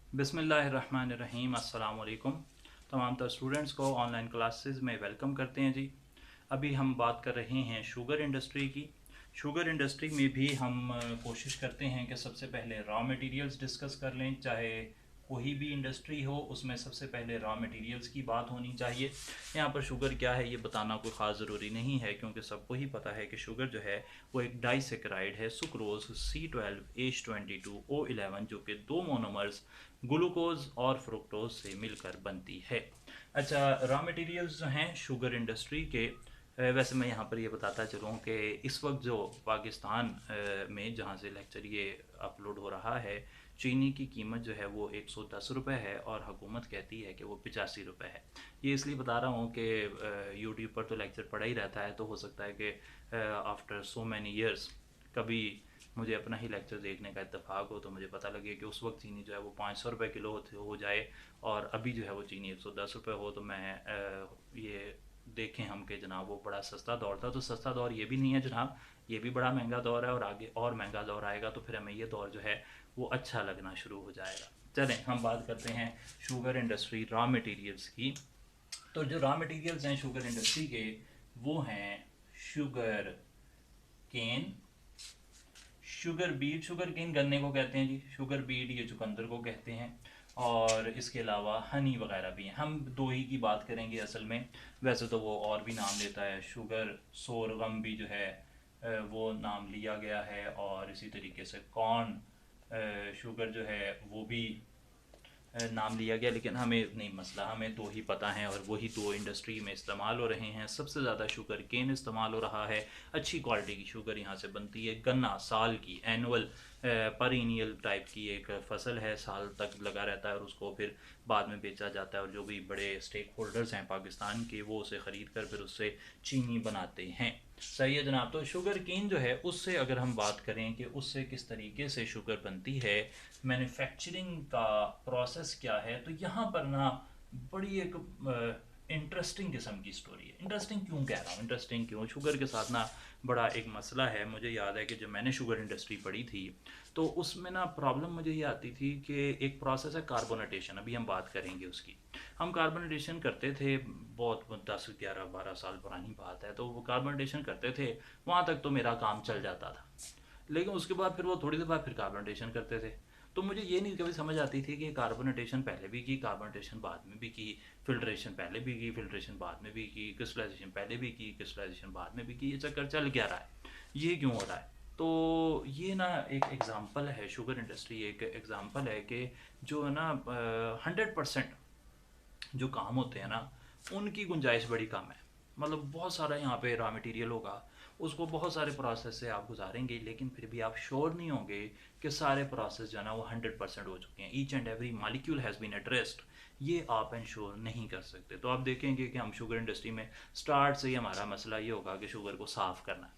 बिस्मिल्लाहिर्रहमानिर्रहीम। अस्सलाम वालेकुम। तमाम तर स्टूडेंट्स को ऑनलाइन क्लासेस में वेलकम करते हैं जी। अभी हम बात कर रहे हैं शुगर इंडस्ट्री की। शुगर इंडस्ट्री में भी हम कोशिश करते हैं कि सबसे पहले रॉ मटेरियल्स डिस्कस कर लें। चाहे कोई भी इंडस्ट्री हो उसमें सबसे पहले रॉ मटेरियल्स की बात होनी चाहिए। यहाँ पर शुगर क्या है ये बताना कोई ख़ास ज़रूरी नहीं है, क्योंकि सबको ही पता है कि शुगर जो है वो एक डाइसेक्राइड है, सुक्रोज C12H22O11, जो कि दो मोनोमर्स ग्लूकोज और फ्रुक्टोज से मिलकर बनती है। अच्छा, रॉ मटेरियल्स जो हैं शुगर इंडस्ट्री के, वैसे मैं यहाँ पर ये बताता चलूँ कि इस वक्त जो पाकिस्तान में जहाँ से लेक्चर ये अपलोड हो रहा है, चीनी की कीमत जो है वो 110 रुपये है और हुकूमत कहती है कि वो 85 रुपये है। ये इसलिए बता रहा हूँ कि यूट्यूब पर तो लेक्चर पड़ा ही रहता है, तो हो सकता है कि आफ्टर सो मैनी ईयर्स कभी मुझे अपना ही लेक्चर देखने का इत्तेफाक हो तो मुझे पता लगे कि उस वक्त चीनी जो है वो 500 रुपये किलो हो जाए और अभी जो है वो चीनी 110 रुपये हो। तो मैं ये देखें हम कि जनाब वो बड़ा सस्ता दौर था, तो सस्ता दौर ये भी नहीं है जनाब, ये भी बड़ा महंगा दौर है और आगे और महंगा दौर आएगा तो फिर हमें ये दौर जो है वो अच्छा लगना शुरू हो जाएगा। चलें हम बात करते हैं शुगर इंडस्ट्री रॉ मटेरियल्स की। तो जो रॉ मटेरियल्स हैं शुगर इंडस्ट्री के वो हैं sugar cane, sugar beet. Sugar cane गन्ने को कहते हैं जी, शुगर बीट ये चुकंदर को कहते हैं, और इसके अलावा हनी वगैरह भी हैं। हम दो ही की बात करेंगे असल में, वैसे तो वो और भी नाम लेता है। शुगर सोरगम भी जो है वो नाम लिया गया है, और इसी तरीके से कॉर्न शुगर जो है वो भी नाम लिया गया, लेकिन हमें नहीं मसला, हमें दो ही पता है और वही दो इंडस्ट्री में इस्तेमाल हो रहे हैं। सबसे ज़्यादा शुगर केन इस्तेमाल हो रहा है, अच्छी क्वालिटी की शुगर यहाँ से बनती है। गन्ना साल की एनुअल परीनियल टाइप की एक फसल है, साल तक लगा रहता है और उसको फिर बाद में बेचा जाता है, और जो भी बड़े स्टेक होल्डर्स हैं पाकिस्तान के वो उसे ख़रीद कर फिर उससे चीनी बनाते हैं। सही है जनाब। तो शुगर केन जो है उससे अगर हम बात करें कि उससे किस तरीके से शुगर बनती है, मैन्युफैक्चरिंग का प्रोसेस क्या है, तो यहाँ पर ना बड़ी एक इंटरेस्टिंग किस्म की स्टोरी है। इंटरेस्टिंग क्यों कह रहा हूँ, इंटरेस्टिंग क्यों, शुगर के साथ ना बड़ा एक मसला है। मुझे याद है कि जब मैंने शुगर इंडस्ट्री पढ़ी थी तो उसमें ना प्रॉब्लम मुझे ये आती थी कि एक प्रोसेस है कार्बोनेटेशन, अभी हम बात करेंगे उसकी। हम कार्बोनेटेशन करते थे, बहुत 10 11 12 साल पुरानी बात है, तो वो कार्बोनेटेशन करते थे, वहाँ तक तो मेरा काम चल जाता था। लेकिन उसके बाद फिर वो थोड़ी देर बाद फिर कार्बोनेटेशन करते थे, तो मुझे ये नहीं कभी समझ आती थी कि कार्बोनेटेशन पहले भी की, कार्बोनेटेशन बाद में भी की, फिल्ट्रेशन पहले भी की, फिल्ट्रेशन बाद में भी की, क्रिस्टलाइजेशन पहले भी की, क्रिस्टलाइजेशन बाद में भी की, ये चक्कर चल क्या रहा है, ये क्यों हो रहा है। तो ये ना एक एग्ज़ाम्पल है, शुगर इंडस्ट्री एक एग्ज़ाम्पल है कि जो है ना 100% जो काम होते हैं ना उनकी गुंजाइश बड़ी कम है। मतलब बहुत सारा यहाँ पे रॉ मटेरियल होगा, उसको बहुत सारे प्रोसेस से आप गुजारेंगे, लेकिन फिर भी आप श्योर नहीं होंगे कि सारे प्रोसेस जो है ना वो 100% हो चुके हैं, each and every molecule has been addressed, ये आप इंश्योर नहीं कर सकते। तो आप देखेंगे कि हम शुगर इंडस्ट्री में स्टार्ट से ही हमारा मसला ये होगा कि शुगर को साफ़ करना है,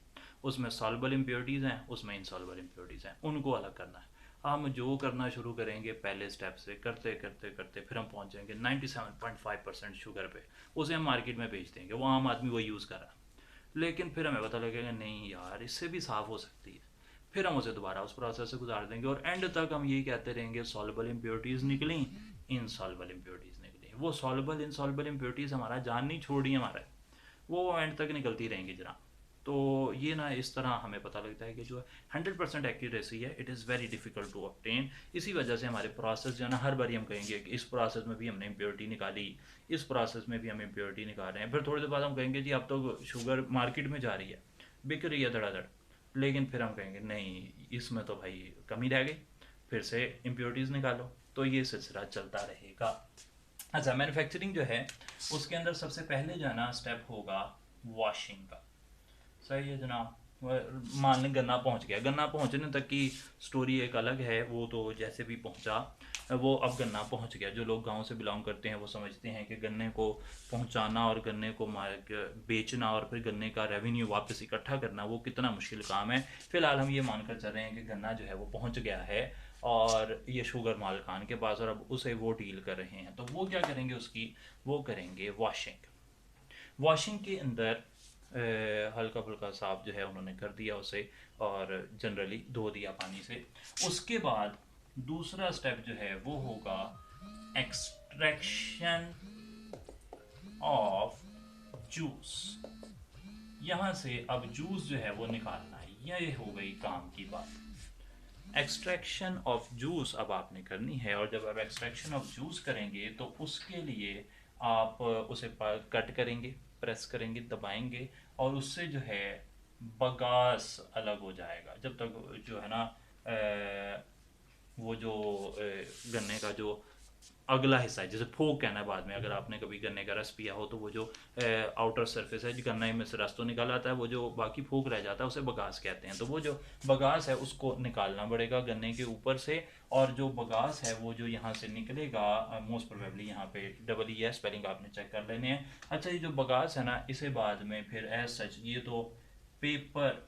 उसमें सॉल्युबल इम्प्योरिटीज़ हैं, उसमें इनसॉल्युबल इम्प्योरिटीज़ हैं, उनको अलग करना है। हम जो करना शुरू करेंगे पहले स्टेप से करते करते करते फिर हम पहुंच जाएंगे 97.5% शुगर पे, उसे हम मार्केट में बेच देंगे, वो आम आदमी वो यूज़ कर रहा है। लेकिन फिर हमें पता लगेगा नहीं यार इससे भी साफ़ हो सकती है, फिर हम उसे दोबारा उस प्रोसेस से गुजार देंगे और एंड तक हम यही कहते रहेंगे सॉल्युबल इम्प्योरिटीज़ निकली, इनसॉल्युबल इम्प्योरिटीज़ निकली। वो सॉल्युबल इनसॉल्युबल इम्प्योरिटीज़ हमारा जान नहीं छोड़ रही हमारा, वो एंड तक निकलती रहेंगी जनाब। तो ये ना इस तरह हमें पता लगता है कि जो 100% एक्यूरेसी है it is very difficult to obtain. इसी वजह से हमारे प्रोसेस जो है ना हर बार हम कहेंगे कि इस प्रोसेस में भी हमने इम्प्योरिटी निकाली, इस प्रोसेस में भी हम इम्प्योरिटी निकाल रहे हैं, फिर थोड़ी देर बाद हम कहेंगे जी अब तो शुगर मार्केट में जा रही है, बिक रही है धड़ाधड़, लेकिन फिर हम कहेंगे नहीं इसमें तो भाई कमी रह गई, फिर से इम्प्योरिटीज़ निकालो। तो ये सिलसिला चलता रहेगा। अच्छा, मैन्युफैक्चरिंग जो है उसके अंदर सबसे पहले जो है ना स्टेप होगा वॉशिंग का। सही है जनाब। मान लें गन्ना पहुंच गया, गन्ना पहुंचने तक की स्टोरी एक अलग है, वो तो जैसे भी पहुंचा वो अब गन्ना पहुंच गया। जो लोग गांव से बिलोंग करते हैं वो समझते हैं कि गन्ने को पहुंचाना और गन्ने को बेचना और फिर गन्ने का रेवेन्यू वापस इकट्ठा करना वो कितना मुश्किल काम है। फिलहाल हम ये मानकर चल रहे हैं कि गन्ना जो है वो पहुंच गया है और ये शुगर मालकान के पास, और अब उसे वो डील कर रहे हैं। तो वो क्या करेंगे उसकी, वो करेंगे वॉशिंग। वॉशिंग के अंदर हल्का फुल्का साफ जो है उन्होंने कर दिया उसे और जनरली धो दिया पानी से। उसके बाद दूसरा स्टेप जो है वो होगा एक्सट्रैक्शन ऑफ जूस। यहां से अब जूस जो है वो निकालना है, ये हो गई काम की बात। एक्सट्रैक्शन ऑफ जूस अब आपने करनी है, और जब आप एक्सट्रैक्शन ऑफ जूस करेंगे तो उसके लिए आप उसे कट करेंगे, प्रेस करेंगे, दबाएंगे, और उससे जो है बगास अलग हो जाएगा। जब तक जो है ना वो जो गन्ने का जो अगला हिस्सा है, जैसे फोक कहना है बाद में, अगर आपने कभी गन्ने का रस पिया हो तो वो जो आउटर सरफेस है, जो गन्ने में से रस तो निकाल आता है, वो जो बाकी फोक रह जाता है उसे बगास कहते हैं। तो वो जो बगास है उसको निकालना पड़ेगा गन्ने के ऊपर से, और जो बगास है वो जो यहाँ से निकलेगा, मोस्ट प्रोबेबली यहाँ पे डबल ई है, स्पेलिंग आपने चेक कर लेने हैं। अच्छा, ये जो बगास है ना, इसे बाद में फिर एज सच ये तो पेपर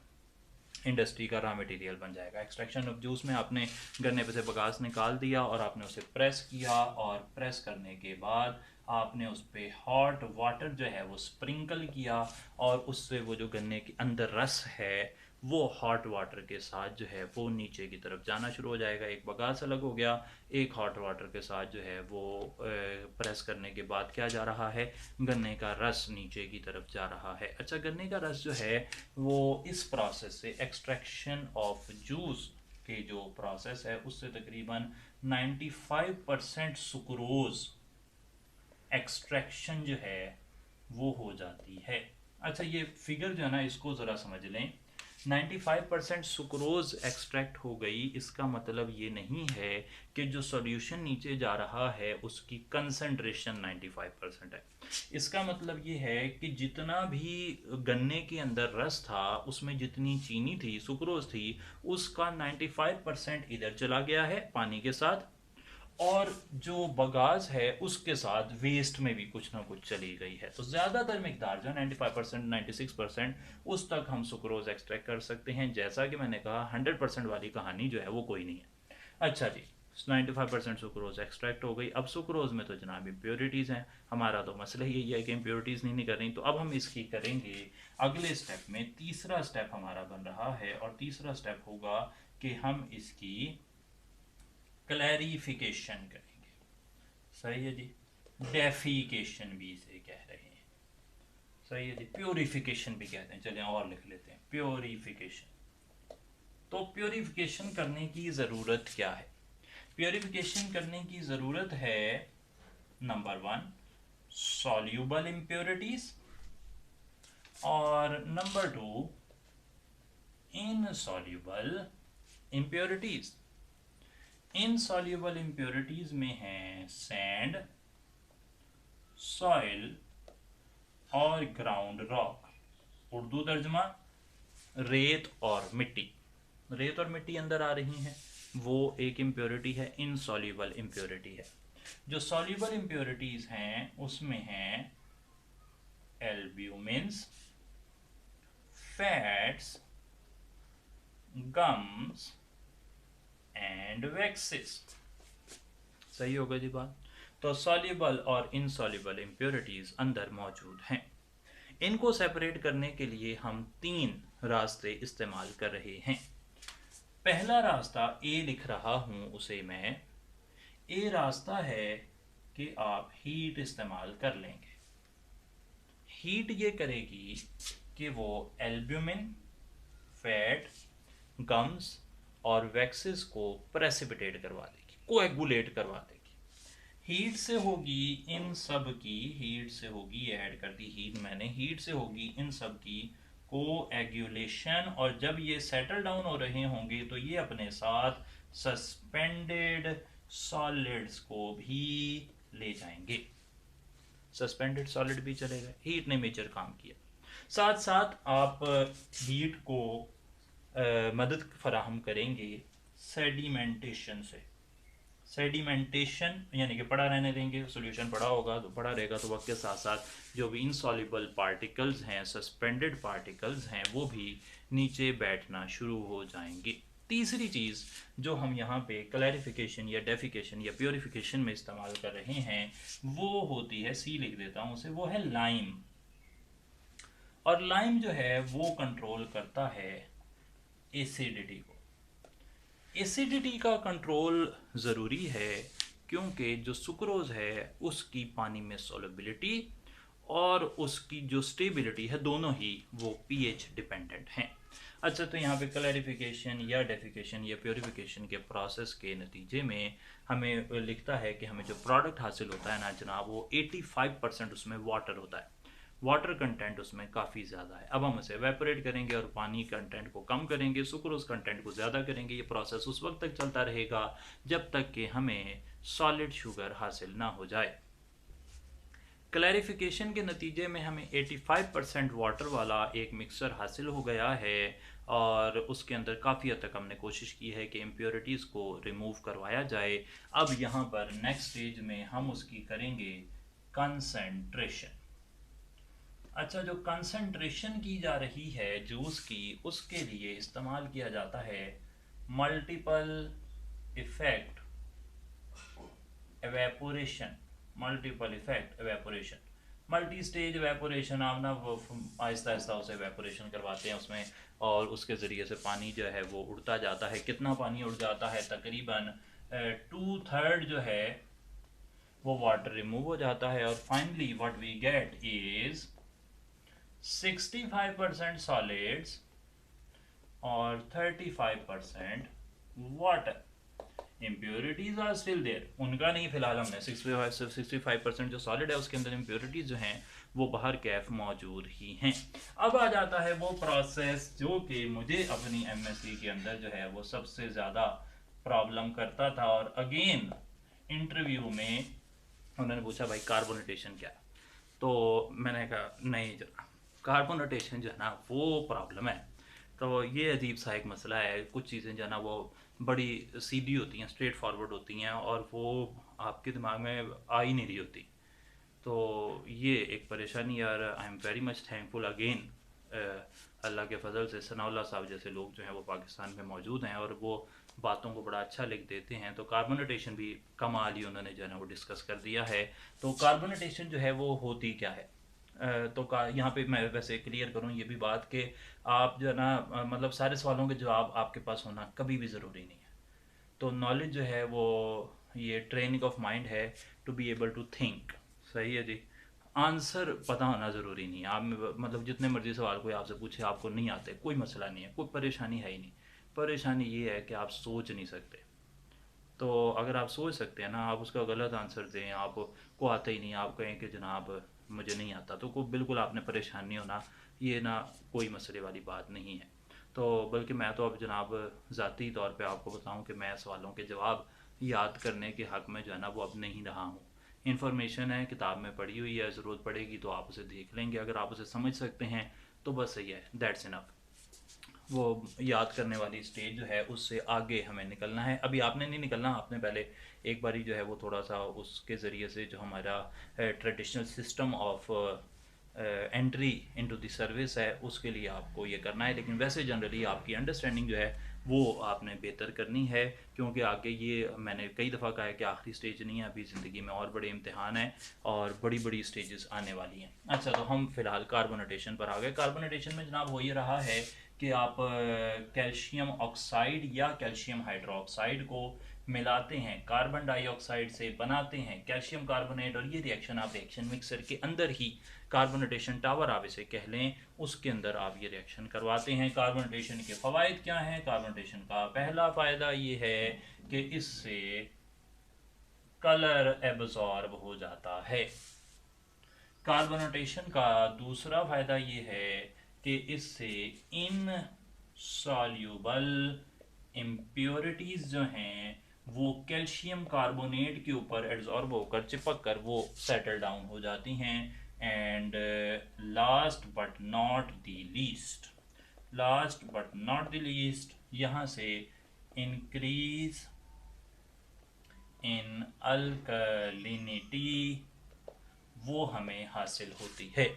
इंडस्ट्री का रॉ मटेरियल बन जाएगा। एक्सट्रैक्शन ऑफ जूस में आपने गन्ने पे से बगास निकाल दिया और आपने उसे प्रेस किया, और प्रेस करने के बाद आपने उस पर हॉट वाटर जो है वो स्प्रिंकल किया, और उससे वो जो गन्ने के अंदर रस है वो हॉट वाटर के साथ जो है वो नीचे की तरफ जाना शुरू हो जाएगा। एक बगास अलग हो गया, एक हॉट वाटर के साथ जो है वो प्रेस करने के बाद क्या जा रहा है, गन्ने का रस नीचे की तरफ जा रहा है। अच्छा, गन्ने का रस जो है वो इस प्रोसेस से, एक्सट्रैक्शन ऑफ जूस के जो प्रोसेस है उससे तकरीबन 95% सुक्रोज एक्सट्रैक्शन जो है वो हो जाती है। अच्छा, ये फिगर जो है ना इसको ज़रा समझ लें। 95% सुक्रोज एक्सट्रैक्ट हो गई, इसका मतलब ये नहीं है कि जो सॉल्यूशन नीचे जा रहा है उसकी कंसंट्रेशन 95% है। इसका मतलब ये है कि जितना भी गन्ने के अंदर रस था उसमें जितनी चीनी थी, सुक्रोज थी, उसका 95% इधर चला गया है पानी के साथ, और जो बगास है उसके साथ वेस्ट में भी कुछ ना कुछ चली गई है। तो ज़्यादातर मिकदार जो 95% 96% उस तक हम सुक्रोज एक्सट्रैक्ट कर सकते हैं। जैसा कि मैंने कहा 100% वाली कहानी जो है वो कोई नहीं है। अच्छा जी, 95% सुक्रोज एक्सट्रैक्ट हो गई। अब सुक्रोज में तो जनाब इम्प्योरिटीज़ हैं, हमारा तो मसला ही यही है कि इम्प्योरिटीज़ नहीं कर रही। तो अब हम इसकी करेंगे अगले स्टेप में, तीसरा स्टेप हमारा बन रहा है, और तीसरा स्टेप होगा कि हम इसकी क्लैरिफिकेशन करेंगे। सही है जी, डेफिकेशन भी इसे कह रहे हैं। सही है जी, प्योरिफिकेशन भी कहते हैं। चलिए और लिख लेते हैं, प्योरिफिकेशन। तो प्योरिफिकेशन करने की ज़रूरत क्या है? प्योरिफिकेशन करने की ज़रूरत है, नंबर 1, सॉल्यूबल इम्प्योरिटीज, और number 2, insoluble impurities. Insoluble impurities में है सैंड, सॉइल और ग्राउंड रॉक। उर्दू तर्जमा, रेत और मिट्टी। रेत और मिट्टी अंदर आ रही हैं, वो एक इम्प्योरिटी है, इनसॉल्यूबल इम्प्योरिटी है। जो सॉल्यूबल इम्प्योरिटीज हैं उसमें हैं albumins, fats, gums and waxes. सही होगा जी बात। तो सॉल्यूबल और इनसॉल्यूबल इम्प्योरिटीज अंदर मौजूद हैं। इनको सेपरेट करने के लिए हम 3 रास्ते इस्तेमाल कर रहे हैं। पहला रास्ता ए लिख रहा हूं उसे मैं, ए रास्ता है कि आप हीट इस्तेमाल कर लेंगे। हीट ये करेगी कि वो एल्ब्यूमिन, फैट, गम्स और वैक्सेस को प्रेसिपिटेट करवा देगी, कोएगुलेट करवा देगी। हीट से होगी इन सब की, हीट से होगी, ऐड कर दी हीट मैंने, हीट से होगी इन सब की कोएगुलेशन, और जब ये सेटल डाउन हो रहे होंगे तो ये अपने साथ सस्पेंडेड सॉलिड्स को भी ले जाएंगे। सस्पेंडेड सॉलिड भी चलेगा, हीट ने मेजर काम किया। साथ साथ आप हीट को मदद फराहम करेंगे सेडिमेंटेशन से। सेडिमेंटेशन यानी कि पड़ा रहने देंगे, सोल्यूशन पड़ा होगा तो पड़ा रहेगा, तो वक्त के साथ साथ जो भी इनसॉल्युबल पार्टिकल्स हैं, सस्पेंडेड पार्टिकल्स हैं, वो भी नीचे बैठना शुरू हो जाएंगे। तीसरी चीज़ जो हम यहाँ पे क्लैरिफिकेशन या डेफिकेशन या प्योरिफिकेशन में इस्तेमाल कर रहे हैं वो होती है, सी लिख देता हूँ उसे, वो है लाइम। और लाइम जो है वो कंट्रोल करता है एसिडिटी को। एसिडिटी का कंट्रोल ज़रूरी है, क्योंकि जो सुक्रोज है उसकी पानी में सोलबिलिटी और उसकी जो स्टेबिलिटी है दोनों ही वो पीएच डिपेंडेंट हैं। अच्छा, तो यहाँ पे क्लैरिफिकेशन या डेफिकेशन या प्योरिफिकेशन के प्रोसेस के नतीजे में हमें लिखता है कि हमें जो प्रोडक्ट हासिल होता है ना जनाब, वो 85% उसमें वाटर होता है। वाटर कंटेंट उसमें काफ़ी ज़्यादा है। अब हम उसे एवेपोरेट करेंगे और पानी कंटेंट को कम करेंगे, सुक्रोज कंटेंट को ज़्यादा करेंगे। ये प्रोसेस उस वक्त तक चलता रहेगा जब तक कि हमें सॉलिड शुगर हासिल ना हो जाए। क्लैरिफिकेशन के नतीजे में हमें 85% वाटर वाला एक मिक्सर हासिल हो गया है, और उसके अंदर काफ़ी हद तक हमने कोशिश की है कि इम्प्योरिटीज़ को रिमूव करवाया जाए। अब यहाँ पर नेक्स्ट स्टेज में हम उसकी करेंगे कंसंट्रेशन। अच्छा, जो कंसंट्रेशन की जा रही है जूस की, उसके लिए इस्तेमाल किया जाता है multiple effect evaporation. Multiple effect evaporation, multi stage evaporation. आप ना वो आहिस्ता आहिस्ता उसे एवेपोरेशन करवाते हैं उसमें, और उसके ज़रिए से पानी जो है वो उड़ता जाता है। कितना पानी उड़ जाता है? तकरीबन 2/3 जो है वो वाटर रिमूव हो जाता है, और finally what we get is 65% solids और 35% water. Impurities are still there, उनका नहीं, फिलहाल हमने 65% जो सॉलिड है उसके अंदर इम्प्योरिटीज जो हैं वो बाहर कैफ मौजूद ही हैं। अब आ जाता है वो प्रोसेस जो कि मुझे अपनी एमएससी के अंदर जो है वो सबसे ज़्यादा प्रॉब्लम करता था, और अगेन इंटरव्यू में उन्होंने पूछा भाई कार्बोनेटेशन क्या है? तो मैंने कहा नहीं जनाब, कार्बोनेटेशन जो है ना वो प्रॉब्लम है। तो ये अजीब सा एक मसला है। कुछ चीज़ें जो है ना वो बड़ी सीधी होती हैं, स्ट्रेट फॉरवर्ड होती हैं, और वो आपके दिमाग में आ ही नहीं रही होती। तो ये एक परेशानी यार। I am very much thankful again Allah के फजल से सनाउल्लाह साहब जैसे लोग जो हैं वो पाकिस्तान में मौजूद हैं, और वो बातों को बड़ा अच्छा लिख देते हैं। तो कार्बोनेटेशन भी कमाल ही उन्होंने जो है ना वो डिस्कस कर दिया है। तो कार्बोनेटेशन जो है वो होती क्या है? तो यहाँ पे मैं वैसे क्लियर करूँ ये भी बात कि आप जो है ना मतलब सारे सवालों के जवाब आपके पास होना कभी भी ज़रूरी नहीं है। तो नॉलेज जो है वो ये ट्रेनिंग ऑफ माइंड है, to be able to think. सही है जी। आंसर पता होना ज़रूरी नहीं है। आप मतलब जितने मर्जी सवाल कोई आपसे पूछे, आपको नहीं आते, कोई मसला नहीं है, कोई परेशानी है ही नहीं। परेशानी ये है कि आप सोच नहीं सकते। तो अगर आप सोच सकते हैं ना, आप उसका गलत आंसर दें, आपको आता ही नहीं, आप कहें कि जनाब मुझे नहीं आता, तो को बिल्कुल आपने परेशान नहीं होना। ये ना कोई मसले वाली बात नहीं है। तो बल्कि मैं तो अब जनाब ज़ाती तौर पे आपको बताऊं कि मैं सवालों के जवाब याद करने के हक़ में जो है ना वो अब नहीं रहा हूँ। इन्फॉर्मेशन है, किताब में पढ़ी हुई है, ज़रूरत पड़ेगी तो आप उसे देख लेंगे। अगर आप उसे समझ सकते हैं तो बस सही है, दैट्स इनफ। वो याद करने वाली स्टेज जो है उससे आगे हमें निकलना है। अभी आपने नहीं निकलना, आपने पहले एक बारी जो है वो थोड़ा सा उसके ज़रिए से जो हमारा traditional system of entry into the service है उसके लिए आपको ये करना है। लेकिन वैसे जनरली आपकी अंडरस्टैंडिंग जो है वो आपने बेहतर करनी है, क्योंकि आगे ये मैंने कई दफ़ा कहा है कि आखिरी स्टेज नहीं है, अभी ज़िंदगी में और बड़े इम्तहान हैं और बड़ी बड़ी स्टेजेस आने वाली हैं। अच्छा, तो हम फिलहाल कार्बोनेटेशन पर आ गए। कार्बोनेटेशन में जनाब हो ये रहा है कि आप कैल्शियम ऑक्साइड या कैल्शियम हाइड्रोक्साइड को मिलाते हैं, कार्बन डाइऑक्साइड से बनाते हैं कैल्शियम कार्बोनेट, और ये रिएक्शन आप रिएक्शन मिक्सर के अंदर ही, कार्बोनेटेशन टावर आप इसे कह लें, उसके अंदर आप ये रिएक्शन करवाते हैं। कार्बोनेटेशन के फ़वाइद क्या हैं? कार्बोनेटेशन का पहला फ़ायदा ये है कि इससे कलर एब्जॉर्ब हो जाता है। कार्बोनेटेशन का दूसरा फ़ायदा ये है कि इससे इन सॉल्यूबल इम्प्योरिटीज़ जो हैं वो कैल्शियम कार्बोनेट के ऊपर एड्जॉर्ब होकर, चिपक कर वो सेटल डाउन हो जाती हैं। And last but not the least, last but not the least, यहाँ से इंक्रीज इन अल्कलिनिटी वो हमें हासिल होती है।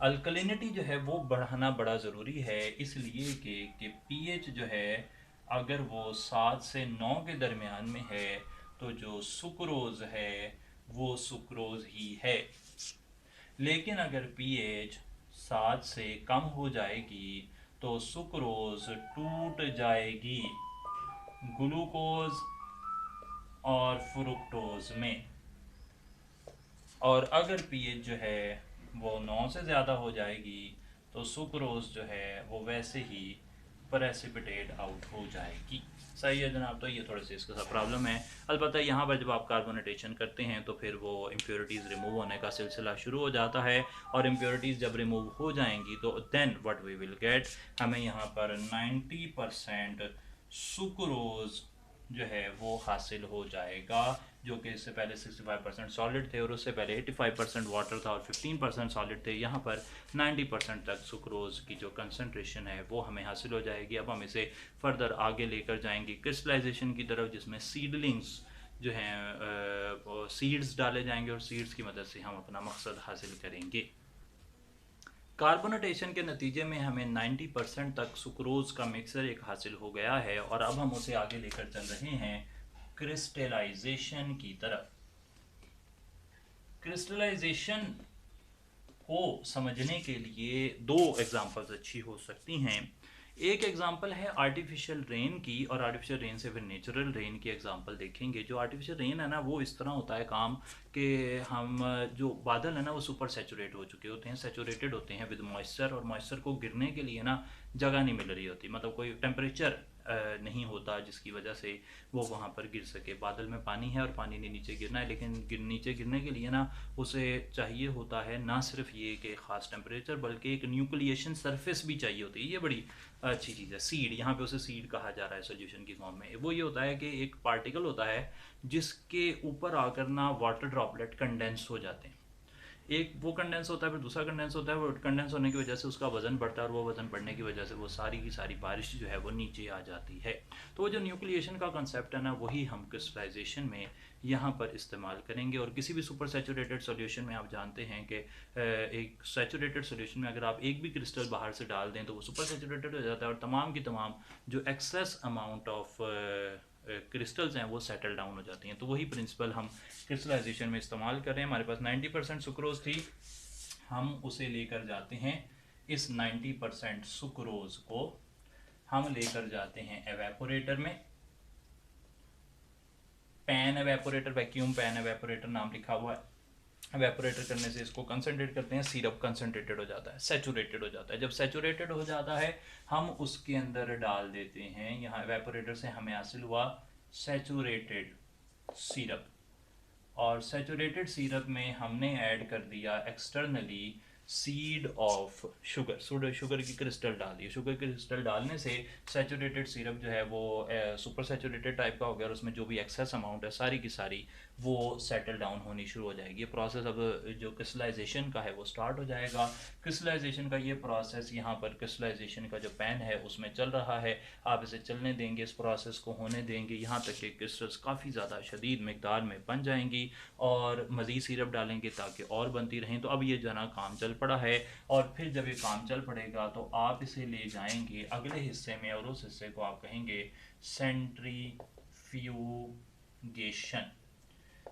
अल्कलिनिटी जो है वो बढ़ाना बड़ा ज़रूरी है, इसलिए कि पीएच जो है अगर वो 7 से 9 के दरमियान में है तो जो सुक्रोज़ है वो सुक्रोज़ ही है। लेकिन अगर पीएच 7 से कम हो जाएगी तो सुक्रोज़ टूट जाएगी, ग्लूकोज और फ्रुक्टोज में, और अगर पीएच जो है वो 9 से ज़्यादा हो जाएगी तो सुक्रोज जो है वो वैसे ही प्रेसिपिटेट आउट हो जाएगी। सही है जनाब। तो ये थोड़े से इसके साथ प्रॉब्लम है। अलबत्ता यहाँ पर जब आप कार्बोनेटेशन करते हैं तो फिर वो इम्प्योरिटीज़ रिमूव होने का सिलसिला शुरू हो जाता है, और इम्प्योरिटीज़ जब रिमूव हो जाएंगी तो then what we will get, हमें यहाँ पर 90% सुक्रोज जो है वो हासिल हो जाएगा, जो कि इससे पहले 65% सॉलिड थे और उससे पहले 85% वाटर था और 15% सॉलिड थे। यहाँ पर 90% तक सुक्रोज की जो कंसनट्रेशन है वो हमें हासिल हो जाएगी। अब हम इसे फर्दर आगे लेकर जाएंगे क्रिस्टलाइजेशन की तरफ, जिसमें सीडलिंग्स जो हैं सीड्स डाले जाएंगे और सीड्स की मदद से हम अपना मकसद हासिल करेंगे। कार्बोनेटेशन के नतीजे में हमें 90% तक सुक्रोज का मिक्सर एक हासिल हो गया है, और अब हम उसे आगे लेकर चल रहे हैं क्रिस्टलाइजेशन की तरफ। क्रिस्टलाइजेशन को समझने के लिए दो एग्जांपल्स अच्छी हो सकती हैं। एक एग्जांपल है आर्टिफिशियल रेन की, और आर्टिफिशियल रेन से फिर नेचुरल रेन की एग्जांपल देखेंगे। जो आर्टिफिशियल रेन है ना, वो इस तरह होता है काम कि हम जो बादल है ना वो सुपर सैचुरेट हो चुके होते हैं, सैचुरेटेड होते हैं विद मॉइस्चर, और मॉइस्चर को गिरने के लिए ना जगह नहीं मिल रही होती, मतलब कोई टेम्परेचर नहीं होता जिसकी वजह से वो वहाँ पर गिर सके। बादल में पानी है और पानी ने नीचे गिरना है, लेकिन नीचे गिरने के लिए ना उसे चाहिए होता है ना सिर्फ ये कि ख़ास टेम्परेचर, बल्कि एक न्यूक्लिएशन सरफेस भी चाहिए होती है। ये बड़ी अच्छी चीज़ है। सीड, यहाँ पे उसे सीड कहा जा रहा है सोल्यूशन की फॉर्म में। वो ये होता है कि एक पार्टिकल होता है जिसके ऊपर आकर ना वाटर ड्रॉपलेट कंडेंस हो जाते हैं। एक वो कंडेंस होता है, फिर दूसरा कंडेंस होता है। वो कंडेंस होने की वजह से उसका वजन बढ़ता है, और वो वजन बढ़ने की वजह से वो सारी की सारी बारिश जो है वो नीचे आ जाती है। तो वो जो न्यूक्लिएशन का कंसेप्ट है ना, वही हम क्रिस्टलाइजेशन में यहाँ पर इस्तेमाल करेंगे। और किसी भी सुपर सैचुरेटेड सॉल्यूशन में आप जानते हैं कि एक सैचुरेटेड सॉल्यूशन में अगर आप एक भी क्रिस्टल बाहर से डाल दें तो वो सुपर सैचुरेटेड हो जाता है, और तमाम की तमाम जो एक्सेस अमाउंट ऑफ क्रिस्टल्स हैं वो सेटल डाउन हो जाती हैं। तो वही प्रिंसिपल हम क्रिस्टलाइजेशन में इस्तेमाल कर रहे हैं। हमारे पास 90% सुक्रोज थी, हम उसे लेकर जाते हैं, इस 90% सुक्रोज को हम लेकर जाते हैं एवेपोरेटर में। Pan evaporator, vacuum pan evaporator नाम लिखा हुआ है। एवेपोरेटर करने से इसको कंसनट्रेट करते हैं, सिरप कंसनट्रेटेड हो जाता है, सैचुरेटेड हो जाता है। जब सैचुरेटेड हो जाता है हम उसके अंदर डाल देते हैं, यहाँ एवेपोरेटर से हमें हासिल हुआ सैचुरेटेड सिरप, और सैचुरेटेड सिरप में हमने ऐड कर दिया externally seed of sugar, sugar की क्रिस्टल डाल दी। शुगर की क्रिस्टल डालने से सैचुरेटेड सिरप जो है वो सुपर सैचुरेटेड टाइप का हो गया, और उसमें जो भी एक्सेस अमाउंट है सारी की सारी वो सेटल डाउन होनी शुरू हो जाएगी। ये प्रोसेस अब जो क्रिस्टलाइजेशन का है वो स्टार्ट हो जाएगा। क्रिस्टलाइजेशन का ये प्रोसेस यहाँ पर क्रिस्टलाइजेशन का जो पैन है उसमें चल रहा है। आप इसे चलने देंगे, इस प्रोसेस को होने देंगे यहाँ तक कि क्रिस्टल्स काफ़ी ज़्यादा शदीद मकदार में बन जाएंगी, और मज़ीद सिरप डालेंगे ताकि और बनती रहें। तो अब ये जना काम चल पड़ा है, और फिर जब ये काम चल पड़ेगा तो आप इसे ले जाएंगे अगले हिस्से में, और उस हिस्से को आप कहेंगे सेंट्रीफ्यूगेशन।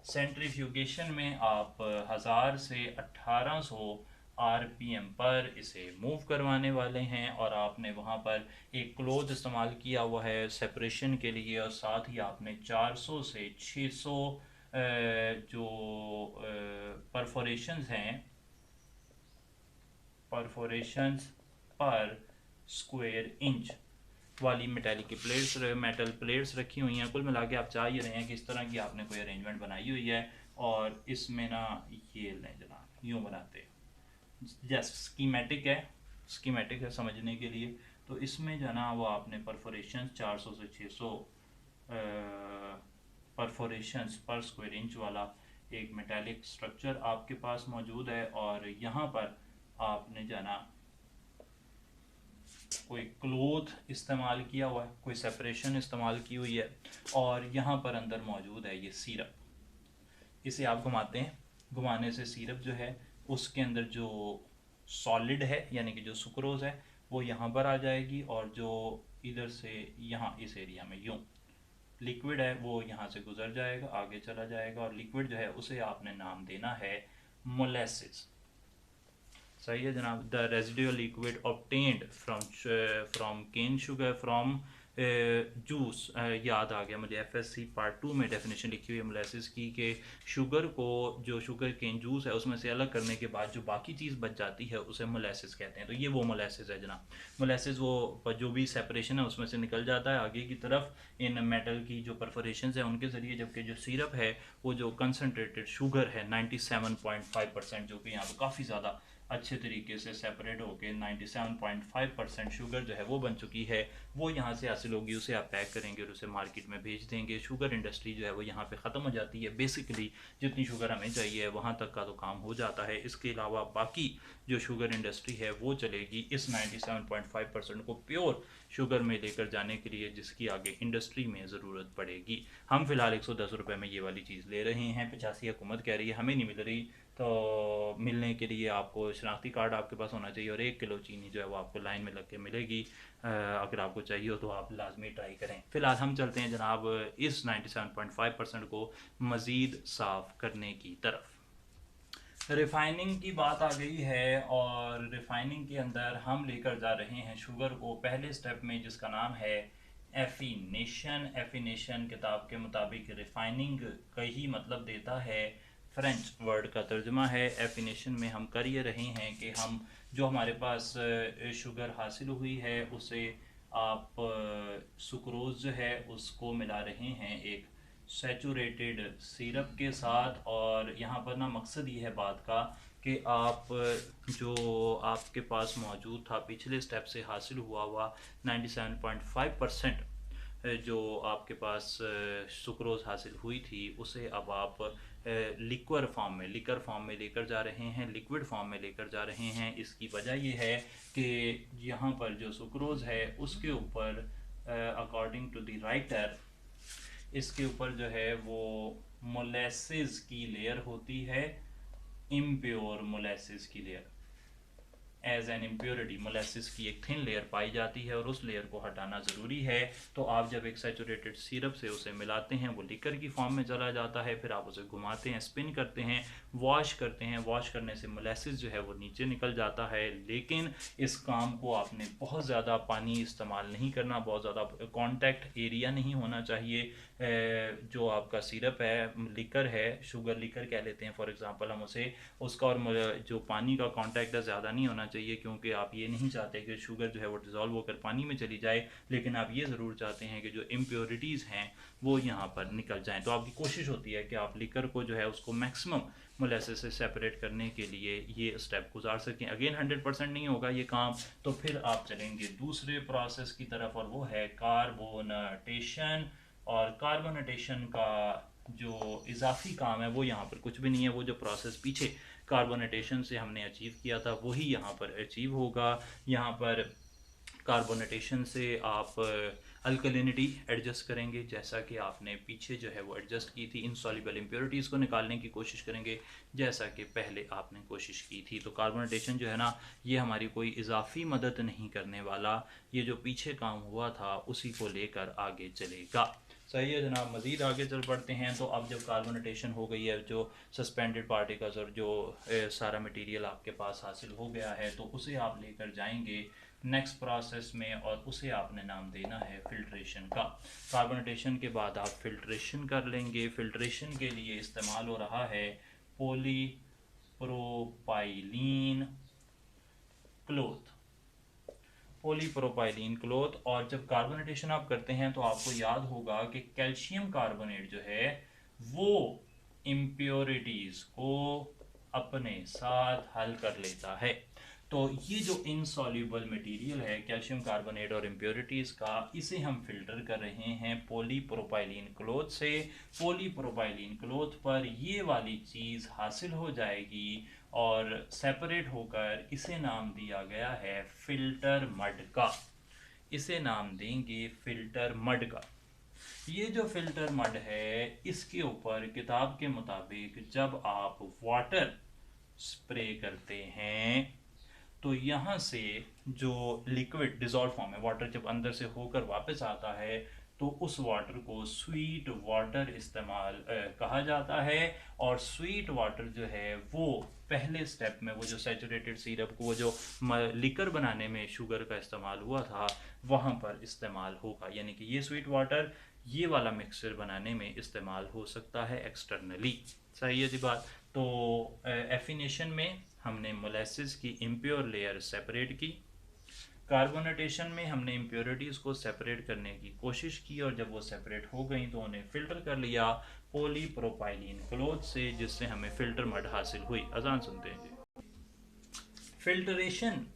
सेंट्रीफ्यूगेशन में आप 1000 से 1800 आरपीएम पर इसे मूव करवाने वाले हैं, और आपने वहाँ पर एक क्लोथ इस्तेमाल किया हुआ है सेपरेशन के लिए, और साथ ही आपने 400 से 600 जो परफोरेशंस हैं, परफोरेशंस पर स्क्वायर इंच वाली मेटल प्लेट्स रखी हुई हैं। कुल मिला के आप चाह ही रहे हैं कि इस तरह की आपने कोई अरेंजमेंट बनाई हुई है, और इसमें ना ये लें जनाब, यूँ बनाते हैं, जस्ट स्कीमेटिक है समझने के लिए। तो इसमें जो है ना वो आपने परफोरेशन 400 से 600 परफोरेशंस पर स्क्वायर इंच वाला एक मेटालिक स्ट्रक्चर आपके पास मौजूद है, और यहाँ पर आपने जो है ना कोई क्लोथ इस्तेमाल किया हुआ है, कोई सेपरेशन इस्तेमाल की हुई है, और यहाँ पर अंदर मौजूद है ये सिरप। इसे आप घुमाते हैं, घुमाने से सिरप जो है उसके अंदर जो सॉलिड है यानी कि जो सुक्रोज है वो यहाँ पर आ जाएगी, और जो इधर से यहाँ इस एरिया में यूँ लिक्विड है वो यहाँ से गुजर जाएगा, आगे चला जाएगा, और लिक्विड जो है उसे आपने नाम देना है मोलेसिस। सही है जनाब। The residual liquid obtained from cane sugar from juice याद आ गया मुझे, एफएससी पार्ट 2 में डेफिनेशन लिखी हुई है मोलेसिस की, कि शुगर को, जो शुगर केन जूस है उसमें से अलग करने के बाद जो बाकी चीज़ बच जाती है उसे मोलेसिस कहते हैं। तो ये वो मोलेसिस है जनाब। मोलेसिस वो जो भी सेपरेशन है उसमें से निकल जाता है आगे की तरफ इन मेटल की जो परफोरेशन है उनके ज़रिए, जबकि जो सिरप है वो जो कंसनट्रेटेड शुगर है 97.5%, जो कि यहाँ पर काफ़ी ज़्यादा अच्छे तरीके से सेपरेट होकर 97.5% शुगर जो है वो बन चुकी है, वो यहाँ से हासिल होगी। उसे आप पैक करेंगे और उसे मार्केट में भेज देंगे। शुगर इंडस्ट्री जो है वो यहाँ पे ख़त्म हो जाती है। बेसिकली जितनी शुगर हमें चाहिए वहाँ तक का तो काम हो जाता है। इसके अलावा बाकी जो शुगर इंडस्ट्री है वो चलेगी इस 97.5% को प्योर शुगर में लेकर जाने के लिए, जिसकी आगे इंडस्ट्री में ज़रूरत पड़ेगी। हम फिलहाल 110 रुपये में ये वाली चीज़ ले रहे हैं, 85 हुकूमत कह रही है हमें नहीं मिल रही। तो मिलने के लिए आपको शनाख्ती कार्ड आपके पास होना चाहिए और 1 किलो चीनी जो है वो आपको लाइन में लग के मिलेगी। अगर आपको चाहिए हो तो आप लाजमी ट्राई करें। फ़िलहाल हम चलते हैं जनाब इस 97.5% को मज़ीद साफ़ करने की तरफ। रिफाइनिंग की बात आ गई है और रिफाइनिंग के अंदर हम लेकर जा रहे हैं शुगर को पहले स्टेप में, जिसका नाम है एफिनेशन। एफिनेशन किताब के मुताबिक रिफाइनिंग का ही मतलब देता है, फ्रेंच वर्ड का तर्जुमा है। एफिनेशन में हम कर ये रहे हैं कि हम जो हमारे पास शुगर हासिल हुई है उसे आप सुक्रोज जो है उसको मिला रहे हैं एक सैचुरेटेड सिरप के साथ। और यहाँ पर ना मकसद ये है बात का कि आप जो आपके पास मौजूद था पिछले स्टेप से हासिल हुआ हुआ 97.5% जो आपके पास सुक्रोज हासिल हुई थी उसे अब आप लिक्विड फॉर्म में लेकर जा रहे हैं, लिक्विड फॉर्म में लेकर जा रहे हैं। इसकी वजह यह है कि यहाँ पर जो सुक्रोज है उसके ऊपर अकॉर्डिंग टू द राइटर इसके ऊपर जो है वो मोलेसिस की लेयर होती है, इम्प्योर मोलेसिस की layer. As an impurity molasses की एक थिन लेयर पाई जाती है और उस लेयर को हटाना ज़रूरी है। तो आप जब एक सैचुरेटेड सिरप से उसे मिलाते हैं वो लिकर की फॉर्म में चला जाता है, फिर आप उसे घुमाते हैं, स्पिन करते हैं, वॉश करते हैं। वॉश करने से मोलेसिस जो है वो नीचे निकल जाता है। लेकिन इस काम को आपने बहुत ज़्यादा पानी इस्तेमाल नहीं करना, बहुत ज़्यादा कॉन्टैक्ट एरिया नहीं होना चाहिए। जो आपका सिरप है, लिकर है, शुगर लिकर कह लेते हैं फॉर एग्ज़ाम्पल हम उसे, उसका और जो पानी का कॉन्टैक्ट है ज़्यादा नहीं होना चाहिए, क्योंकि आप ये नहीं चाहते कि शुगर जो है वो डिज़ोल्व होकर पानी में चली जाए, लेकिन आप ये ज़रूर चाहते हैं कि जो इम्प्योरिटीज़ हैं वो यहाँ पर निकल जाएं। तो आपकी कोशिश होती है कि आप लिकर को जो है उसको मैक्सिमम मोलेसिस से सेपरेट करने के लिए ये स्टेप गुजार सकें। अगेन 100% नहीं होगा ये काम, तो फिर आप चलेंगे दूसरे प्रोसेस की तरफ और वो है कार्बोनेटेशन। और कार्बोनेटेशन का जो इजाफी काम है वो यहाँ पर कुछ भी नहीं है। वो जो प्रोसेस पीछे कार्बोनेटेशन से हमने अचीव किया था वही यहाँ पर अचीव होगा। यहाँ पर कार्बोनेटेशन से आप अल्कलिनिटी एडजस्ट करेंगे, जैसा कि आपने पीछे जो है वो एडजस्ट की थी। इनसॉल्युबल इम्प्योरिटीज़ को निकालने की कोशिश करेंगे जैसा कि पहले आपने कोशिश की थी। तो कार्बोनेटेशन जो है ना, ये हमारी कोई इजाफी मदद नहीं करने वाला, ये जो पीछे काम हुआ था उसी को लेकर आगे चलेगा। सही है जनाब, मज़ीद आगे चल पड़ते हैं। तो अब जब कार्बोनेटेशन हो गई है, जो सस्पेंडेड पार्टिकल्स और जो सारा मटेरियल आपके पास हासिल हो गया है, तो उसे आप लेकर जाएंगे नेक्स्ट प्रोसेस में और उसे आपने नाम देना है फिल्ट्रेशन का। कार्बोनेटेशन के बाद आप फिल्ट्रेशन कर लेंगे। फिल्ट्रेशन के लिए इस्तेमाल हो रहा है पॉलीप्रोपाइलीन क्लोथ, पॉलीप्रोपाइलीन क्लोथ। और जब कार्बोनेटेशन आप करते हैं तो आपको याद होगा कि कैल्शियम कार्बोनेट जो है वो इम्प्योरिटीज़ को अपने साथ हल कर लेता है। तो ये जो इनसॉल्युबल मटेरियल है कैल्शियम कार्बोनेट और इम्प्योरिटीज़ का, इसे हम फिल्टर कर रहे हैं पॉलीप्रोपाइलीन क्लोथ से। पॉलीप्रोपाइलीन क्लोथ पर ये वाली चीज़ हासिल हो जाएगी और सेपरेट होकर इसे नाम दिया गया है फिल्टर मड का। इसे नाम देंगे फिल्टर मड का। ये जो फिल्टर मड है इसके ऊपर किताब के मुताबिक जब आप वाटर स्प्रे करते हैं तो यहाँ से जो लिक्विड डिजॉल्व फॉर्म है, वाटर जब अंदर से होकर वापस आता है तो उस वाटर को स्वीट वाटर इस्तेमाल कहा जाता है। और स्वीट वाटर जो है वो पहले स्टेप में वो जो सैचुरेटेड सिरप को वो जो लिकर बनाने में शुगर का इस्तेमाल हुआ था वहाँ पर इस्तेमाल होगा, यानी कि ये स्वीट वाटर ये वाला मिक्सचर बनाने में इस्तेमाल हो सकता है एक्सटर्नली। सही है जी बात। तो एफिनेशन में हमने मोलेसिस की इम्प्योर लेयर सेपरेट की, कार्बोनेटेशन में हमने इम्प्योरिटीज़ को सेपरेट करने की कोशिश की और जब वो सेपरेट हो गई तो उन्हें फ़िल्टर कर लिया पॉलीप्रोपाइलीन क्लोथ से, जिससे हमें फ़िल्टर मड हासिल हुई। अजान सुनते हैं जी। फिल्टरेशन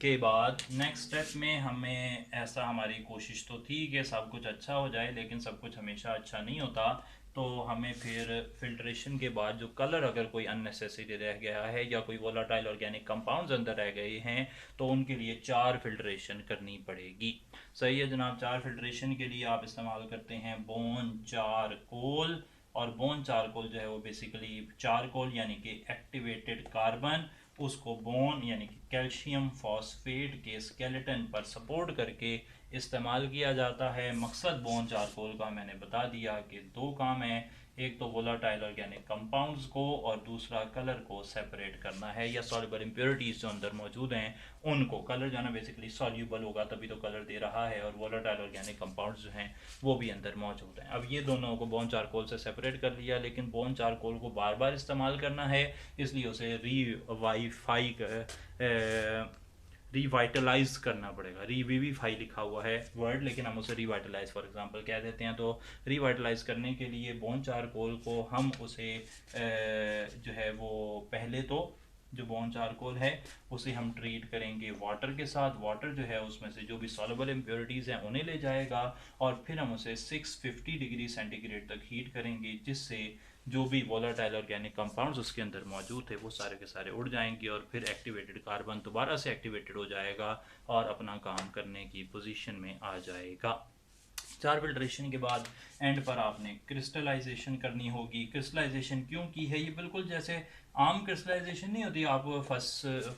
के बाद नेक्स्ट स्टेप में हमें ऐसा, हमारी कोशिश तो थी कि सब कुछ अच्छा हो जाए, लेकिन सब कुछ हमेशा अच्छा नहीं होता। तो हमें फिर फिल्ट्रेशन के बाद जो कलर अगर कोई अननेसेसरी रह गया है या कोई वोलाटाइल ऑर्गेनिक कंपाउंड्स अंदर रह गए हैं तो उनके लिए 4 फिल्ट्रेशन करनी पड़ेगी। सही है जनाब। 4 फिल्ट्रेशन के लिए आप इस्तेमाल करते हैं बोन चारकोल। और बोन चारकोल जो है वो बेसिकली चारकोल यानी कि एक्टिवेटेड कार्बन, उसको बोन यानी कि कैल्शियम फॉस्फेट के स्केलेटन पर सपोर्ट करके इस्तेमाल किया जाता है। मकसद बोन चारकोल का मैंने बता दिया कि 2 काम है, एक तो वोलाटाइल ऑर्गेनिक कंपाउंड्स को और दूसरा कलर को सेपरेट करना है, या सॉल्युबल इम्प्योरिटीज़ जो अंदर मौजूद हैं उनको। कलर जो है ना बेसिकली सॉल्युबल होगा तभी तो कलर दे रहा है, और वोलाटाइल ऑर्गेनिक कंपाउंड्स जो हैं वो भी अंदर मौजूद हैं। अब ये दोनों को बोन चारकोल से सेपरेट कर लिया, लेकिन बोन चारकोल को बार बार इस्तेमाल करना है, इसलिए उसे रिवाइटलाइज करना पड़ेगा। रिविविफाई लिखा हुआ है वर्ड, लेकिन हम उसे रिवाइटलाइज फॉर एग्जांपल कह देते हैं। तो रिवाइटलाइज करने के लिए बोन चारकोल को हम उसे जो है वो पहले तो जो बोन चारकोल है उसे हम ट्रीट करेंगे वाटर के साथ। वाटर जो है उसमें से जो भी सॉल्युबल इम्प्योरिटीज़ हैं उन्हें ले जाएगा, और फिर हम उसे 650 डिग्री सेंटीग्रेड तक हीट करेंगे, जिससे जो भी वोलाटाइल ऑर्गेनिक कंपाउंड्स उसके अंदर मौजूद थे वो सारे के सारे उड़ जाएंगे, और फिर एक्टिवेटेड कार्बन दोबारा से एक्टिवेटेड हो जाएगा और अपना काम करने की पोजीशन में आ जाएगा। 4 फिल्ट्रेशन के बाद एंड पर आपने क्रिस्टलाइजेशन करनी होगी। क्रिस्टलाइजेशन क्यों की है? ये बिल्कुल जैसे आम क्रिस्टलाइजेशन नहीं होती, आप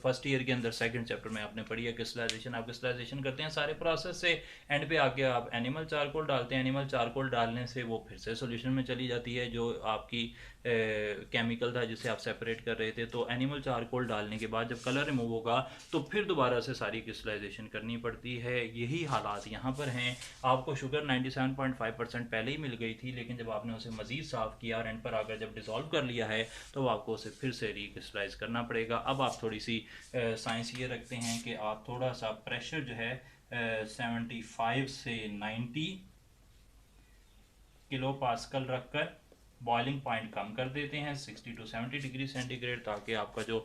फर्स्ट ईयर के अंदर सेकंड चैप्टर में आपने पढ़ी है क्रिस्टलाइजेशन। आप क्रिस्टलाइजेशन करते हैं सारे प्रोसेस से, एंड पे आके आप एनिमल चारकोल डालते हैं। एनिमल चारकोल डालने से वो फिर से सॉल्यूशन में चली जाती है, जो आपकी केमिकल था जिसे आप सेपरेट कर रहे थे। तो एनिमल चारकोल डालने के बाद जब कलर रिमूव होगा तो फिर दोबारा से सारी क्रिस्टलाइजेशन करनी पड़ती है। यही हालात यहाँ पर हैं। आपको शुगर 97.5% पहले ही मिल गई थी, लेकिन जब आपने उसे मज़ीद साफ़ किया और एंड पर आकर जब डिज़ोल्व कर लिया है तो आपको उसे फिर से रिक्रिस्टलाइज करना पड़ेगा। अब आप थोड़ी सी साइंस ये रखते हैं कि आप थोड़ा सा प्रेशर जो है 75 से 90 किलो पास्कल रखकर बॉइलिंग पॉइंट कम कर देते हैं 60 to 70 डिग्री सेंटीग्रेड, ताकि आपका जो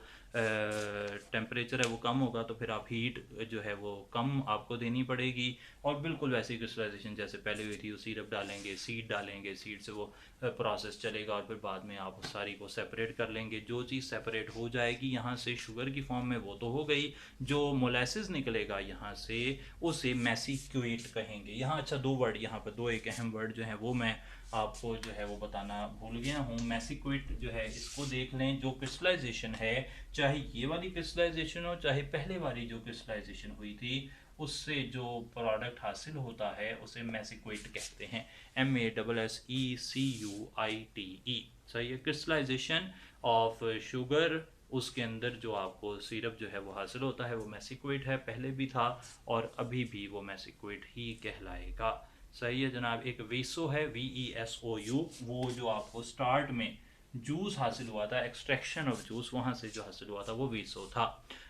टेम्परेचर है वो कम होगा, तो फिर आप हीट जो है वो कम आपको देनी पड़ेगी। और बिल्कुल वैसी क्रिस्टलाइजेशन जैसे पहले हुई थी, वो सिरप डालेंगे, सीड डालेंगे, सीड से वो प्रोसेस चलेगा और फिर बाद में आप सारी को सेपरेट कर लेंगे। जो चीज़ सेपरेट हो जाएगी यहाँ से शुगर की फॉर्म में वो तो हो गई, जो मोलेसिस निकलेगा यहाँ से उसे मैसिक्यूएट कहेंगे। यहाँ अच्छा 2 वर्ड यहाँ पर, 2 एक अहम वर्ड जो है वो मैं आपको जो है वो बताना भूल गया हूँ। मैसिक्यूएट जो है इसको देख लें। जो क्रिस्टलाइजेशन है, चाहे ये वाली क्रिस्टलाइजेशन हो चाहे पहले वाली जो क्रिस्टलाइजेशन हुई थी, उससे जो प्रोडक्ट हासिल होता है उसे मैसिक्यूएट कहते हैं। MASSECUITE। सही है। क्रिस्टलाइजेशन ऑफ शुगर, उसके अंदर जो आपको सिरप जो है वो हासिल होता है वो मैसिक्यूएट है, पहले भी था और अभी भी वो मैसिक्यूएट ही कहलाएगा। सही है जनाब। एक वीसो है, VESOU, वो जो आपको स्टार्ट में जूस हासिल हुआ था, एक्सट्रैक्शन ऑफ जूस, वहाँ से जो हासिल हुआ था वो वीसो था।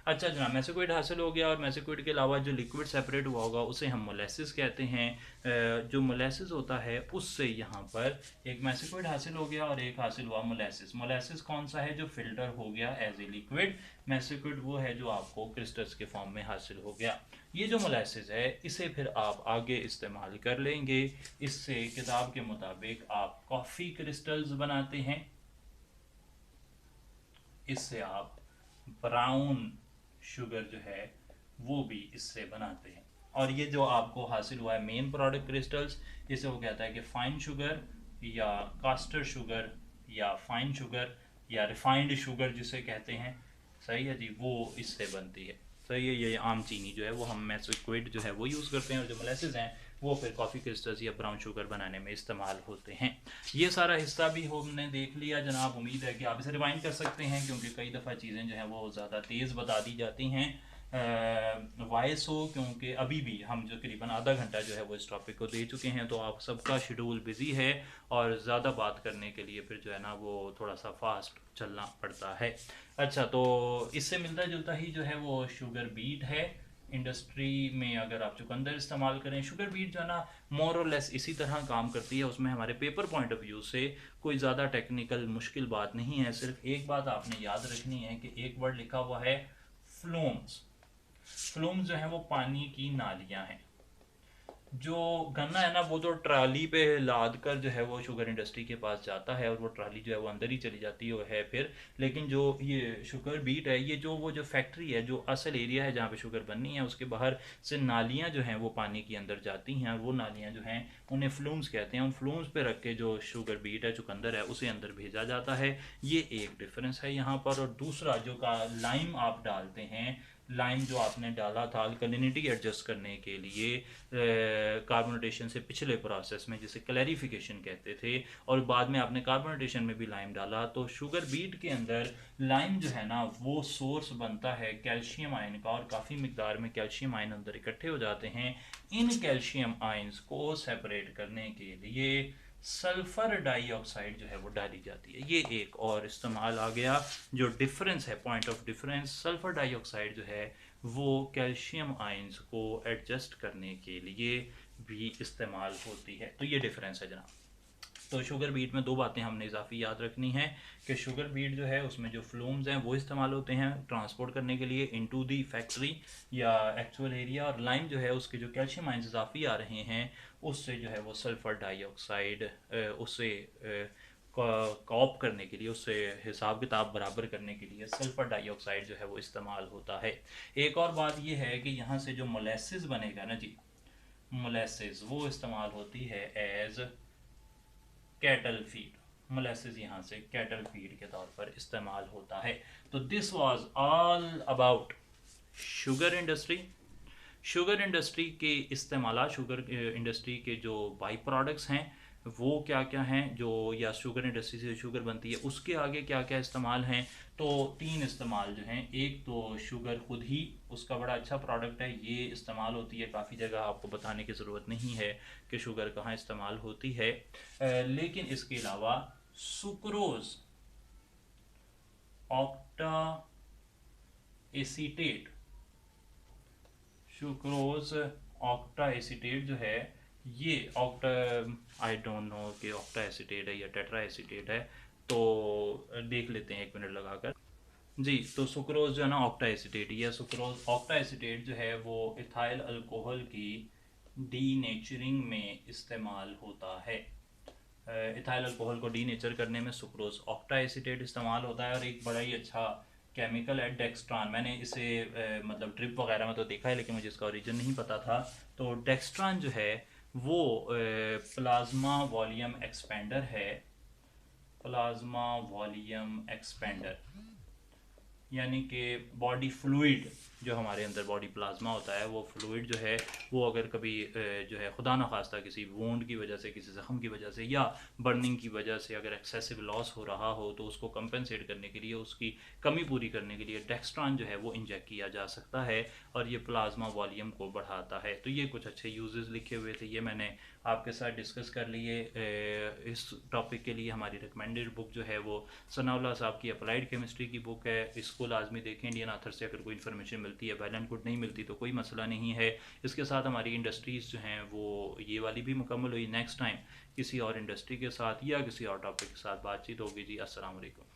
अच्छा जनाब, मैसिक्यूएट हासिल हो गया, और मैसिक्यूएट के अलावा जो लिक्विड सेपरेट हुआ होगा उसे हम मोलेसिस कहते हैं। जो मोलेसिस होता है उससे यहाँ पर एक मैसिक्यूएट हासिल हो गया और एक हासिल हुआ मोलेसिस। मोलेसिस कौन सा है? जो फिल्टर हो गया एज ए लिक्विड। मैसिक्यूएट वो है जो आपको क्रिस्टल्स के फॉर्म में हासिल हो गया। ये जो मोलेसिस है इसे फिर आप आगे इस्तेमाल कर लेंगे। इससे किताब के मुताबिक आप कॉफ़ी क्रिस्टल्स बनाते हैं, इससे आप ब्राउन शुगर जो है वो भी इससे बनाते हैं। और ये जो आपको हासिल हुआ है मेन प्रोडक्ट क्रिस्टल्स, इसे वो कहता है कि फाइन शुगर या कास्टर शुगर या फाइन शुगर या रिफाइंड शुगर जिसे कहते हैं। सही है जी, वो इससे बनती है। सही है। ये आम चीनी जो है वो हम मैसिक्यूएट जो है वो यूज़ करते हैं, और जो मोलेसिस हैं वो फिर कॉफ़ी क्रिस्टल्स या ब्राउन शुगर बनाने में इस्तेमाल होते हैं। ये सारा हिस्सा भी हमने देख लिया जनाब। उम्मीद है कि आप इसे रिवाइंड कर सकते हैं, क्योंकि कई दफ़ा चीज़ें जो हैं वो ज़्यादा तेज़ बता दी जाती हैं वॉइस हो, क्योंकि अभी भी हम जो करीबन आधा घंटा जो है वो इस टॉपिक को दे चुके हैं, तो आप सबका शेड्यूल बिज़ी है और ज़्यादा बात करने के लिए फिर जो है ना वो थोड़ा सा फास्ट चलना पड़ता है। अच्छा, तो इससे मिलता जुलता ही जो है वो शुगर बीट है। इंडस्ट्री में अगर आप चुकंदर इस्तेमाल करें, शुगर बीट जो है ना मोर और लेस इसी तरह काम करती है। उसमें हमारे पेपर पॉइंट ऑफ व्यू से कोई ज़्यादा टेक्निकल मुश्किल बात नहीं है। सिर्फ एक बात आपने याद रखनी है कि एक वर्ड लिखा हुआ है फ्लूम्स। फ्लूम्स जो है वो पानी की नालियाँ हैं। जो गन्ना है ना वो तो ट्राली पे लाद कर जो है वो शुगर इंडस्ट्री के पास जाता है, और वो ट्राली जो है वो अंदर ही चली जाती है फिर। लेकिन जो ये शुगर बीट है, ये जो वो जो फैक्ट्री है, जो असल एरिया है जहाँ पे शुगर बननी है, उसके बाहर से नालियाँ जो हैं वो पानी के अंदर जाती हैं, और वो नालियाँ जो हैं उन्हें फ्लूम्स कहते हैं। उन फ्लूम्स पे रख के जो शुगर बीट है, चुकंदर है, उसे अंदर भेजा जाता है। ये एक डिफरेंस है यहाँ पर। और दूसरा जो का लाइम आप डालते हैं, लाइम जो आपने डाला था अल्कलिनिटी एडजस्ट करने के लिए कार्बोनेटेशन से पिछले प्रोसेस में, जिसे क्लैरिफिकेशन कहते थे, और बाद में आपने कार्बोनेटेशन में भी लाइम डाला, तो शुगर बीट के अंदर लाइम जो है ना वो सोर्स बनता है कैल्शियम आयन का, और काफ़ी मिकदार में कैल्शियम आयन अंदर इकट्ठे हो जाते हैं। इन कैल्शियम आयन्स को सेपरेट करने के लिए सल्फर डाइऑक्साइड जो है वो डाली जाती है। ये एक और इस्तेमाल आ गया। जो डिफरेंस है, point of difference, sulphur dioxide जो है वो कैल्शियम आयंस को एडजस्ट करने के लिए भी इस्तेमाल होती है। तो ये डिफरेंस है जनाब। तो शुगर बीट में दो बातें हमने इजाफी याद रखनी है कि शुगर बीट जो है उसमें जो फ्लूम्स हैं वो इस्तेमाल होते हैं ट्रांसपोर्ट करने के लिए इनटू दी फैक्ट्री या एक्चुअल एरिया, और लाइम जो है उसके जो कैल्शियम आयंस इजाफी आ रहे हैं उससे जो है वो सल्फर डाइऑक्साइड उससे कॉप करने के लिए, उससे हिसाब किताब बराबर करने के लिए सल्फर डाइऑक्साइड जो है वो इस्तेमाल होता है। एक और बात ये है कि यहाँ से जो मोलेसिस बनेगा ना जी, मोलेसिस वो इस्तेमाल होती है एज कैटल फीड। मोलेसिस यहाँ से कैटल फीड के तौर पर इस्तेमाल होता है। तो this was all about sugar industry. Sugar industry के इस्तेमाल, शुगर इंडस्ट्री के जो बाई प्रोडक्ट्स हैं वो क्या क्या हैं, जो या शुगर इंडस्ट्री से शुगर बनती है उसके आगे क्या क्या इस्तेमाल हैं। तो तीन इस्तेमाल जो हैं, एक तो शुगर खुद ही उसका बड़ा अच्छा प्रोडक्ट है, ये इस्तेमाल होती है काफ़ी जगह, आपको बताने की ज़रूरत नहीं है कि शुगर कहाँ इस्तेमाल होती है। लेकिन इसके अलावा sucrose, octa acetate, sucrose octa acetate जो है, ये ऑक्टा, आई डोंट नो कि ऑक्टा एसीटेट है या टेट्रा एसीटेट है, तो देख लेते हैं एक मिनट लगाकर जी। तो सुक्रोज जो है ना ऑक्टा एसीटेट, या सुक्रोज ऑक्टा एसीटेट जो है वो इथाइल अल्कोहल की डीनेचरिंग में इस्तेमाल होता है। इथाइल अल्कोहल को डीनेचर करने में सुक्रोज ऑक्टा एसीटेट इस्तेमाल होता है। और एक बड़ा ही अच्छा केमिकल है डेक्स्ट्रान। मैंने इसे मतलब ड्रिप वगैरह में तो देखा है, लेकिन मुझे इसका ओरिजिन नहीं पता था। तो डेक्स्ट्रान जो है वो प्लाज्मा वॉल्यूम एक्सपेंडर है। प्लाज्मा वॉल्यूम एक्सपेंडर यानी कि बॉडी फ्लूइड, जो हमारे अंदर बॉडी प्लाज्मा होता है, वो फ्लूइड जो है वो अगर कभी जो है खुदा न खास्ता किसी वोंड की वजह से, किसी ज़ख़म की वजह से या बर्निंग की वजह से अगर एक्सेसिव लॉस हो रहा हो, तो उसको कंपनसेट करने के लिए, उसकी कमी पूरी करने के लिए डेक्स्ट्रान जो है वो इंजेक्ट किया जा सकता है, और ये प्लाज्मा वॉल्यूम को बढ़ाता है। तो ये कुछ अच्छे यूजेस लिखे हुए थे, ये मैंने आपके साथ डिस्कस कर लिए। इस टॉपिक के लिए हमारी रिकमेंडेड बुक जो है वो सनाउल्लाह साहब की अप्लाइड केमिस्ट्री की बुक है। इसको लाजमी देखें। इंडियन ऑथर से अगर कोई इन्फॉर्मेशन मिलती है, वेल एंड गुड, नहीं मिलती तो कोई मसला नहीं है। इसके साथ हमारी इंडस्ट्रीज़ जो हैं वो ये वाली भी मुकम्मल हुई। नेक्स्ट टाइम किसी और इंडस्ट्री के साथ या किसी और टॉपिक के साथ बातचीत होगी जी। अस्सलाम वालेकुम।